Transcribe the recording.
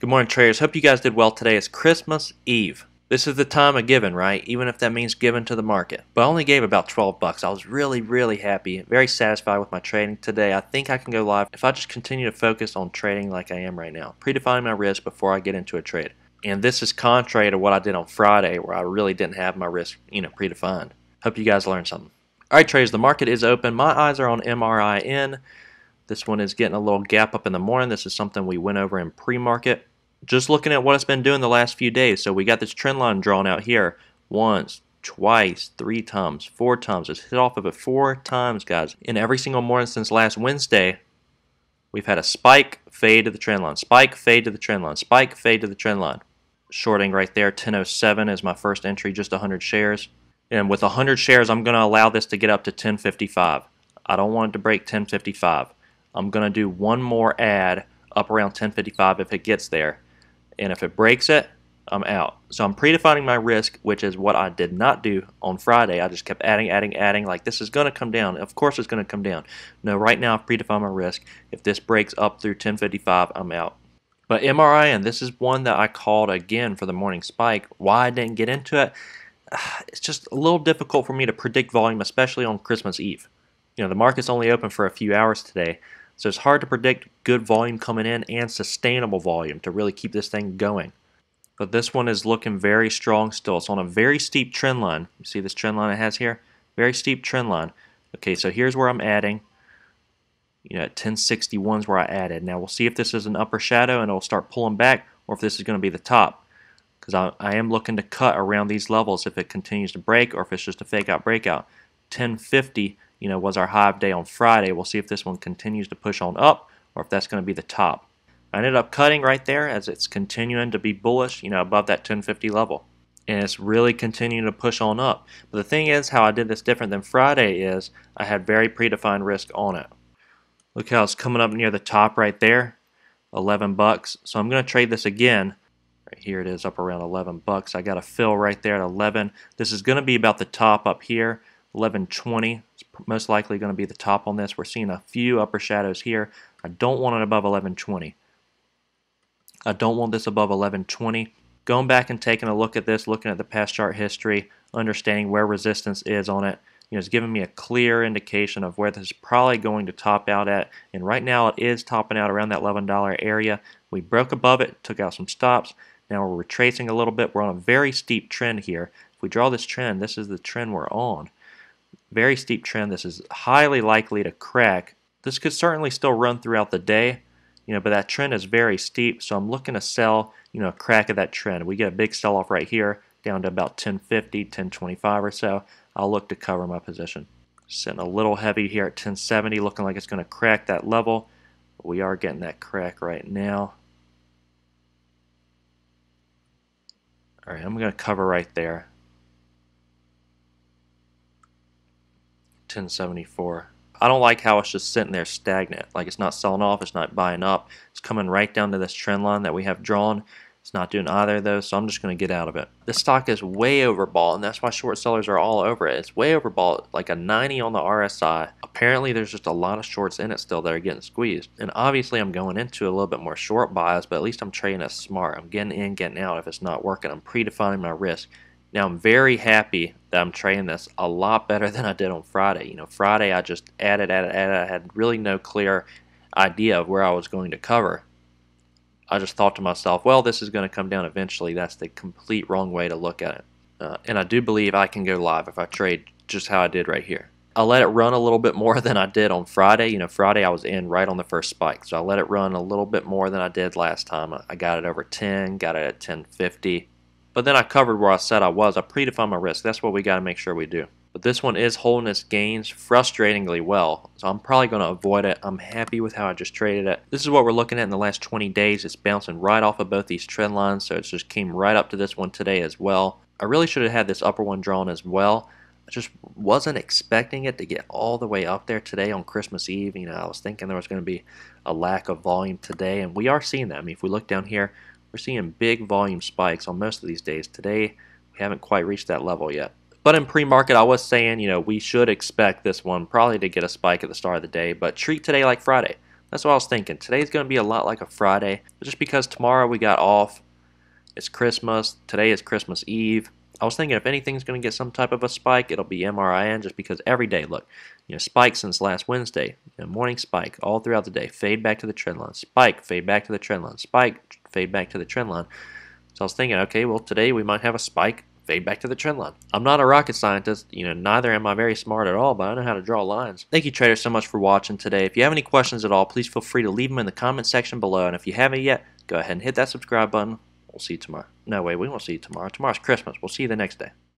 Good morning, traders. Hope you guys did well today. It's Christmas Eve. This is the time of giving, right? Even if that means giving to the market. But I only gave about 12 bucks. I was really happy, very satisfied with my trading today. I think I can go live if I just continue to focus on trading like I am right now, predefining my risk before I get into a trade. And this is contrary to what I did on Friday, where I really didn't have my risk, predefined. Hope you guys learned something. All right, traders, the market is open. My eyes are on MRIN. This one is getting a little gap up in the morning. This is something we went over in pre-market. Just looking at what it's been doing the last few days. So we got this trend line drawn out here once, twice, 3 times, 4 times. It's hit off of it 4 times, guys. In every single morning since last Wednesday, we've had a spike, fade to the trend line, spike, fade to the trend line, spike, fade to the trend line. Shorting right there, 1007 is my first entry, just 100 shares. And with 100 shares, I'm going to allow this to get up to 1055. I don't want it to break 1055. I'm going to do one more add up around 1055 if it gets there. And if it breaks it, I'm out. So I'm predefining my risk, which is what I did not do on Friday. I just kept adding, like this is going to come down. Of course it's going to come down. No, right now I've predefined my risk. If this breaks up through 1055, I'm out. But MRIN, this is one that I called again for the morning spike. Why I didn't get into it, it's just a little difficult for me to predict volume, especially on Christmas Eve. The market's only open for a few hours today. So it's hard to predict good volume coming in and sustainable volume to really keep this thing going. But this one is looking very strong still. It's on a very steep trend line. You see this trend line it has here? Very steep trend line. Okay, so here's where I'm adding. At 1061 is where I added. Now we'll see if this is an upper shadow and it'll start pulling back, or if this is going to be the top. Because I am looking to cut around these levels if it continues to break, or if it's just a fake out breakout. 1050 was our high of day on Friday. We'll see if this one continues to push on up or if that's going to be the top. I ended up cutting right there as it's continuing to be bullish, above that 1050 level. And it's really continuing to push on up. But the thing is, how I did this different than Friday is I had very predefined risk on it. Look how it's coming up near the top right there, 11 bucks. So I'm going to trade this again. Right here it is up around 11 bucks. I got a fill right there at 11. This is going to be about the top up here. 1120 is most likely going to be the top on this. We're seeing a few upper shadows here. I don't want it above 1120. I don't want this above 1120. Going back and taking a look at this, looking at the past chart history, understanding where resistance is on it, it's giving me a clear indication of where this is probably going to top out at. And right now it is topping out around that $11 area. We broke above it, took out some stops. Now we're retracing a little bit. We're on a very steep trend here. If we draw this trend, this is the trend we're on. Very steep trend. This is highly likely to crack. This could certainly still run throughout the day, but that trend is very steep, so I'm looking to sell, a crack of that trend. We get a big sell-off right here, down to about 1050, 1025 or so. I'll look to cover my position. Sitting a little heavy here at 1070, looking like it's going to crack that level. We are getting that crack right now. All right, I'm going to cover right there. 1074. I don't like how it's just sitting there stagnant. Like it's not selling off, it's not buying up. It's coming right down to this trend line that we have drawn. It's not doing either of those, so I'm just going to get out of it. This stock is way overbought, and that's why short sellers are all over it. It's way overbought, like a 90 on the RSI. Apparently, there's just a lot of shorts in it still that are getting squeezed. And obviously, I'm going into a little bit more short bias, but at least I'm trading as smart. I'm getting in, getting out if it's not working. I'm predefining my risk. Now, I'm very happy that I'm trading this a lot better than I did on Friday. Friday I just added. I had really no clear idea of where I was going to cover. I just thought to myself, well, this is going to come down eventually. That's the complete wrong way to look at it. And I do believe I can go live if I trade just how I did right here. I let it run a little bit more than I did on Friday. Friday I was in right on the first spike, so I let it run a little bit more than I did last time. I got it over 10, got it at 1050. But then I covered where I said I was. I predefined my risk. That's what we got to make sure we do. But this one is holding its gains frustratingly well, so I'm probably going to avoid it. I'm happy with how I just traded it. This is what we're looking at in the last 20 days. It's bouncing right off of both these trend lines, so it just came right up to this one today as well. I really should have had this upper one drawn as well. I just wasn't expecting it to get all the way up there today on Christmas Eve. I was thinking there was going to be a lack of volume today, and we are seeing that. I mean, if we look down here, we're seeing big volume spikes on most of these days. Today, we haven't quite reached that level yet. But in pre-market, I was saying, we should expect this one probably to get a spike at the start of the day, but treat today like Friday. That's what I was thinking. Today's going to be a lot like a Friday, just because tomorrow we got off. It's Christmas. Today is Christmas Eve. I was thinking if anything's going to get some type of a spike, it'll be MRIN, just because every day, look, spike since last Wednesday, morning spike all throughout the day, fade back to the trend line, spike, fade back to the trend line, spike, fade back to the trend line. So I was thinking, okay, well today we might have a spike, fade back to the trend line. I'm not a rocket scientist, neither am I very smart at all, but I know how to draw lines. Thank you, traders, so much for watching today. If you have any questions at all, please feel free to leave them in the comment section below, and if you haven't yet, go ahead and hit that subscribe button. We'll see you tomorrow. No, wait, we won't see you tomorrow. Tomorrow's Christmas. We'll see you the next day.